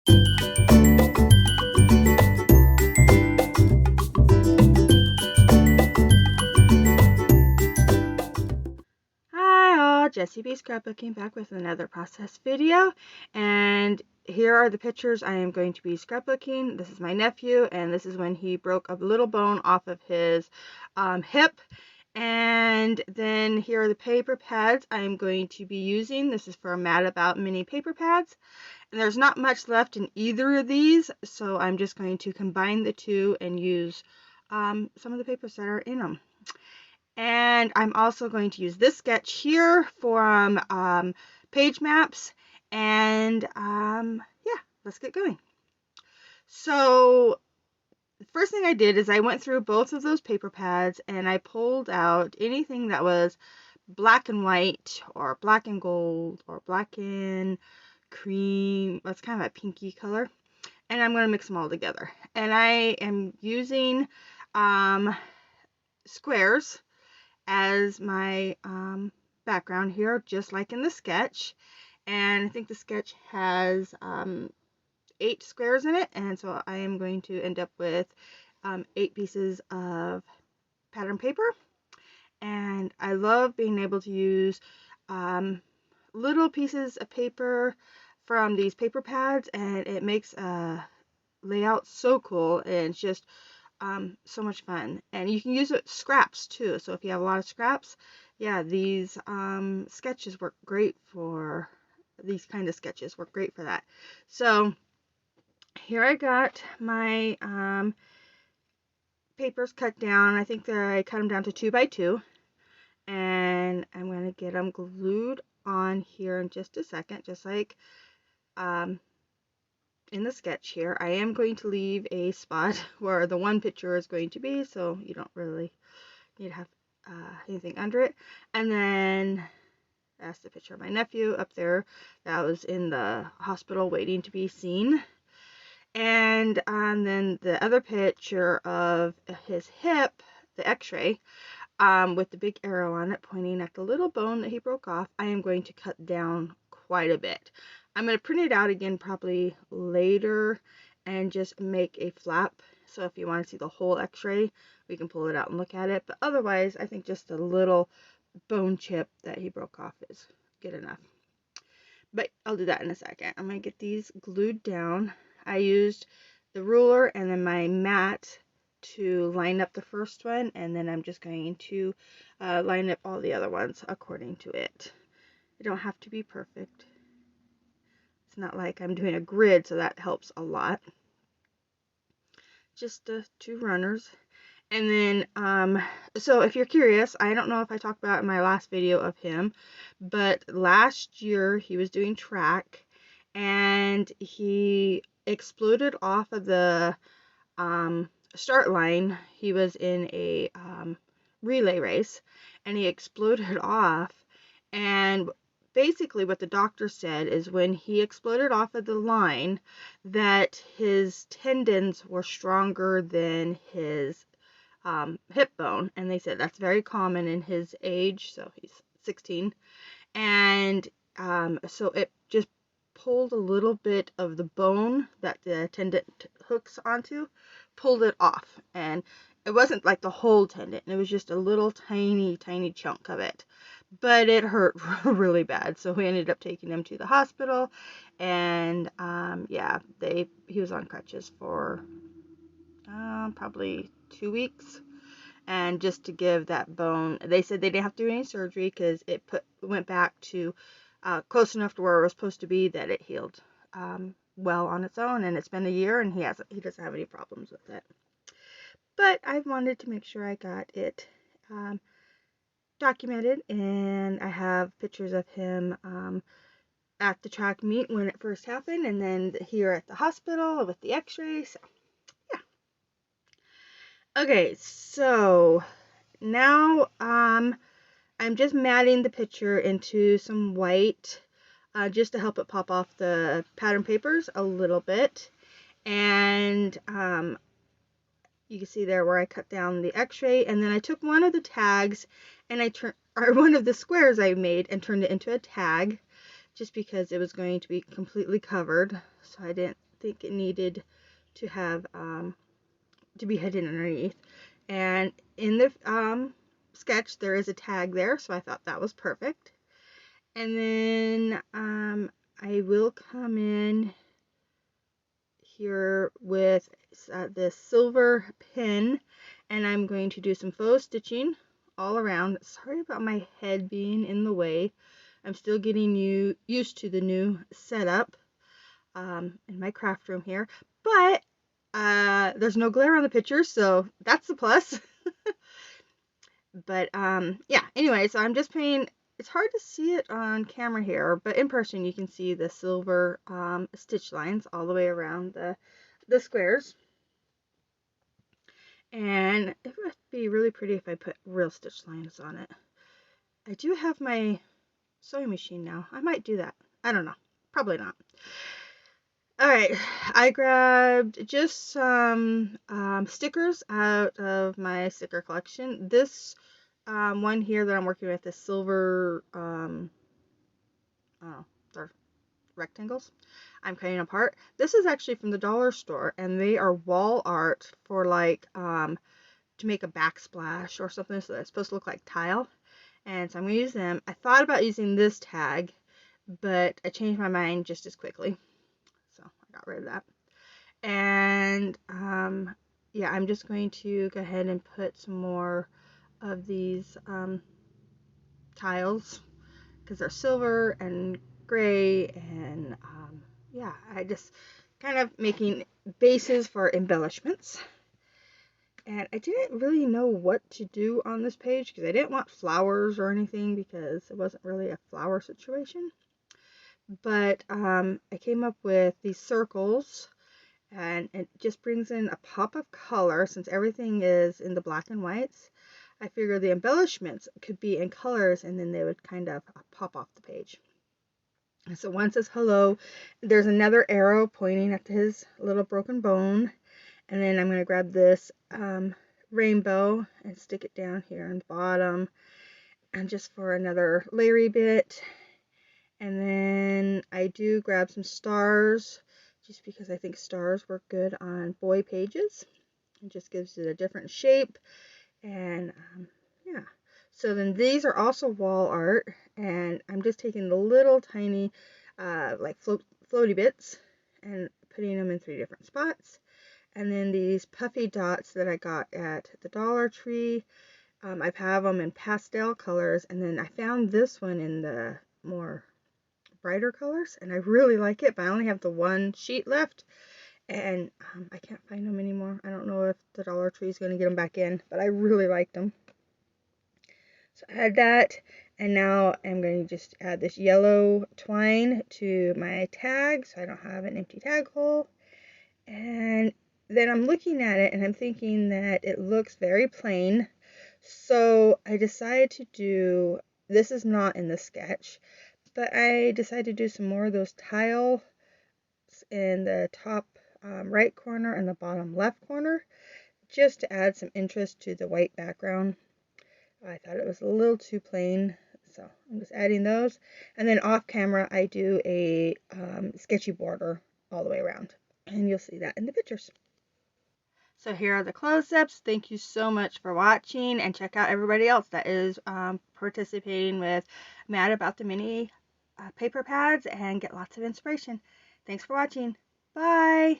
Hi all, Jessie B Scrapbooking back with another process video, and here are the pictures I am going to be scrapbooking. This is my nephew, and this is when he broke a little bone off of his hip. And then here are the paper pads I am going to be using. This is for a Mad About mini paper pads, and there's not much left in either of these, so I'm just going to combine the two and use some of the papers that are in them. And I'm also going to use this sketch here from pagemaps. And yeah, let's get going. So the first thing I did is I went through both of those paper pads and I pulled out anything that was black and white or black and gold or black and cream. That's kind of a pinky color. And I'm going to mix them all together. And I am using squares as my background here, just like in the sketch. And I think the sketch has 8 squares in it, and so I am going to end up with 8 pieces of pattern paper. And I love being able to use little pieces of paper from these paper pads, and it makes a layout so cool, and it's just so much fun. And you can use it scraps too, so if you have a lot of scraps, yeah, these sketches work great for these kind of sketches work great for that. So here I got my papers cut down. I think that I cut them down to 2 by 2, and I'm going to get them glued on here in just a second, just like in the sketch here. I am going to leave a spot where the one picture is going to be, so you don't really need to have anything under it. And then that's the picture of my nephew up there that was in the hospital waiting to be seen. And then the other picture of his hip, the x-ray, with the big arrow on it pointing at the little bone that he broke off. I am going to cut down quite a bit. I'm going to print it out again probably later and just make a flap. So if you want to see the whole x-ray, we can pull it out and look at it. But otherwise, I think just a little bone chip that he broke off is good enough. But I'll do that in a second. I'm going to get these glued down. I used the ruler and then my mat to line up the first one, and then I'm just going to line up all the other ones according to it. They don't have to be perfect. It's not like I'm doing a grid, so that helps a lot. Just 2 runners. And then, so if you're curious, I don't know if I talked about it in my last video of him, but last year he was doing track and he exploded off of the start line. He was in a relay race and he exploded off, and basically what the doctor said is when he exploded off of the line that his tendons were stronger than his hip bone, and they said that's very common in his age, so he's 16, and so it just pulled a little bit of the bone that the tendon hooks onto, pulled it off, and it wasn't like the whole tendon, it was just a little tiny chunk of it, but it hurt really bad. So we ended up taking him to the hospital, and yeah, he was on crutches for probably 2 weeks. And just to give that bone, they said they didn't have to do any surgery because it went back to close enough to where it was supposed to be, that it healed well on its own, and it's been a year and he doesn't have any problems with it. But I wanted to make sure I got it documented, and I have pictures of him at the track meet when it first happened, and then here at the hospital with the x-ray. So yeah. Okay, so now I'm just matting the picture into some white just to help it pop off the pattern papers a little bit. And you can see there where I cut down the x-ray, and then I took one of the tags and one of the squares I made and turned it into a tag, just because it was going to be completely covered, so I didn't think it needed to have to be hidden underneath. And in the sketch there is a tag there, so I thought that was perfect. And then I will come in here with this silver pin, and I'm going to do some faux stitching all around. Sorry about my head being in the way. I'm still getting used to the new setup in my craft room here, but there's no glare on the picture, so that's the plus. But yeah, anyway, so I'm just painting. It's hard to see it on camera here, but in person you can see the silver stitch lines all the way around the squares. And it would be really pretty if I put real stitch lines on it. I do have my sewing machine now. I might do that. I don't know. Probably not. Alright, I grabbed just some stickers out of my sticker collection. This one here that I'm working with is silver, oh, they're rectangles. I'm cutting apart. This is actually from the dollar store, and they are wall art for like to make a backsplash or something, so it's supposed to look like tile. And so I'm going to use them. I thought about using this tag, but I changed my mind just as quickly, so I got rid of that. And yeah, I'm just going to go ahead and put some more of these tiles because they're silver and gray, and yeah, I just kind of making bases for embellishments. And I didn't really know what to do on this page because I didn't want flowers or anything because it wasn't really a flower situation. But I came up with these circles, and it just brings in a pop of color since everything is in the black and whites. I figured the embellishments could be in colors, and then they would kind of pop off the page. And so one says hello. There's another arrow pointing at his little broken bone. And then I'm going to grab this rainbow and stick it down here on the bottom, and just for another layery bit. And then I do grab some stars just because I think stars work good on boy pages. It just gives it a different shape. And yeah, so then these are also wall art, and I'm just taking the little tiny like floaty bits and putting them in 3 different spots. And then these puffy dots that I got at the Dollar Tree, I have them in pastel colors, and then I found this one in the more brighter colors, and I really like it, but I only have the one sheet left, and I can't find them anymore. I don't know if the Dollar Tree is going to get them back in, but I really liked them. So I add that, and now I'm going to just add this yellow twine to my tag so I don't have an empty tag hole. And then I'm looking at it and I'm thinking that it looks very plain, so I decided to do, this is not in the sketch, but I decided to do some more of those tiles in the top right corner and the bottom left corner, just to add some interest to the white background. I thought it was a little too plain, so I'm just adding those. And then off camera I do a sketchy border all the way around, and you'll see that in the pictures. So here are the close-ups. Thank you so much for watching, and check out everybody else that is participating with Mad About the Mini paper pads and get lots of inspiration. Thanks for watching. Bye!